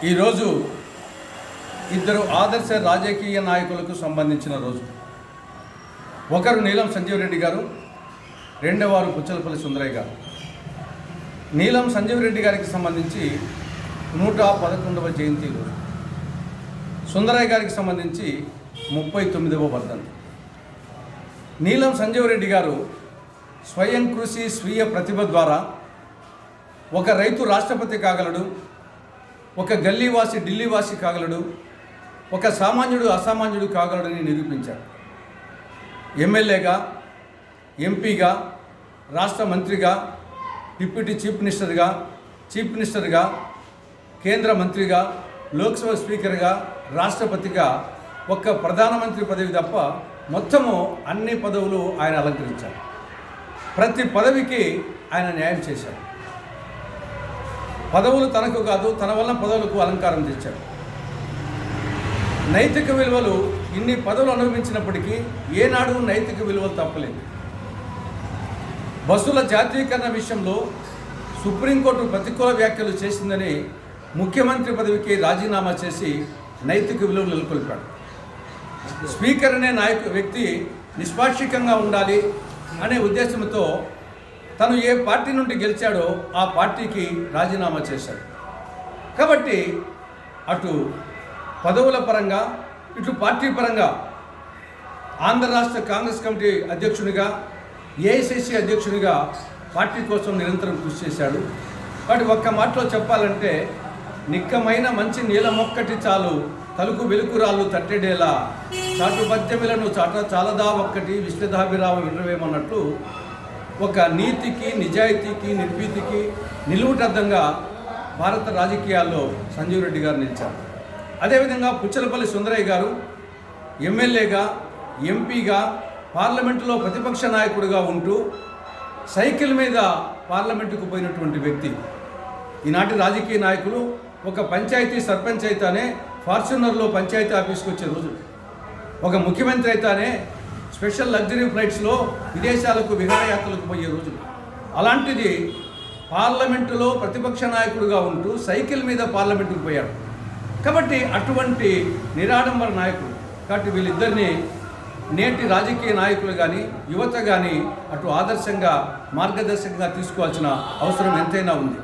ఈరోజు ఇద్దరు ఆదర్శ రాజకీయ నాయకులకు సంబంధించిన రోజు. ఒకరు నీలం సంజీవ్ రెడ్డి గారు, రెండవవారు పుచ్చలపల్లి సుందరయ్య గారు. నీలం సంజీవ్ రెడ్డి గారికి సంబంధించి 111వ జయంతి రోజు, సుందరయ్య గారికి సంబంధించి 39వ వర్ధంతి. నీలం సంజీవ్ రెడ్డి గారు స్వయం కృషి స్వీయ ప్రతిభ ద్వారా ఒక రైతు రాష్ట్రపతి కాగలడు, ఒక గల్లీవాసి ఢిల్లీవాసి కాగలడు, ఒక సామాన్యుడు అసామాన్యుడు కాగలడని నిరూపించారు. ఎమ్మెల్యేగా, ఎంపీగా, రాష్ట్ర మంత్రిగా, డిప్యూటీ చీఫ్ మినిస్టర్గా, కేంద్ర మంత్రిగా, లోక్సభ స్పీకర్గా, రాష్ట్రపతిగా ఒక్క ప్రధానమంత్రి పదవి తప్ప మొత్తము అన్ని పదవులు ఆయన అలంకరించారు. ప్రతి పదవికి ఆయన న్యాయం చేశారు. పదవులు తనకు కాదు, తన వల్ల పదవులకు అలంకారం తెచ్చాడు. నైతిక విలువలు ఇన్ని పదవులు అనుభవించినప్పటికీ ఏనాడు నైతిక విలువలు తప్పలేదు. బస్సుల జాతీయకరణ విషయంలో సుప్రీంకోర్టు ప్రతికూల వ్యాఖ్యలు చేసిందని ముఖ్యమంత్రి పదవికి రాజీనామా చేసి నైతిక విలువలు నెలకొల్పాడు. స్పీకర్ అనే వ్యక్తి నిష్పాక్షికంగా ఉండాలి అనే ఉద్దేశంతో తను ఏ పార్టీ నుండి గెలిచాడో ఆ పార్టీకి రాజీనామా చేశాడు. కాబట్టి అటు పదవుల పరంగా, ఇటు పార్టీ పరంగా ఆంధ్ర రాష్ట్ర కాంగ్రెస్ కమిటీ అధ్యక్షునిగా, ఏఐసిసి అధ్యక్షునిగా పార్టీ కోసం నిరంతరం కృషి చేశాడు. కాబట్టి ఒక్క మాటలో చెప్పాలంటే, నిక్కమైన మంచి నీలమొక్కటి చాలు, తలుకు వెలుకురాళ్ళు తట్టెడేలా, చాటు పద్యమిలను చాలదా ఒక్కటి విశ్వదాభిరామ వినవేమన్నట్లు ఒక నీతికి, నిజాయితీకి, నిర్భీతికి నిలువుటద్దంగా భారత రాజకీయాల్లో సంజీవ్ రెడ్డి గారు నిలిచారు. అదేవిధంగా పుచ్చలపల్లి సుందరయ్య గారు ఎమ్మెల్యేగా, ఎంపీగా, పార్లమెంటులో ప్రతిపక్ష నాయకుడిగా ఉంటూ సైకిల్ మీద పార్లమెంటుకు పోయినటువంటి వ్యక్తి. ఈనాటి రాజకీయ నాయకులు ఒక పంచాయతీ సర్పంచ్ అయితేనే ఫార్చునర్లో పంచాయతీ ఆఫీస్కి వచ్చే రోజు, ఒక ముఖ్యమంత్రి అయితేనే స్పెషల్ లగ్జరీ ఫ్లైట్స్లో విదేశాలకు విహారయాత్రలకు పోయే రోజు. అలాంటిది పార్లమెంటులో ప్రతిపక్ష నాయకుడిగా ఉంటూ సైకిల్ మీద పార్లమెంటుకు పోయాడు. కాబట్టి అటువంటి నిరాడంబర నాయకుడు. కాబట్టి వీళ్ళిద్దరినీ నేటి రాజకీయ నాయకులు కానీ, యువత కానీ అటు ఆదర్శంగా, మార్గదర్శకంగా తీసుకోవాల్సిన అవసరం ఎంతైనా ఉంది.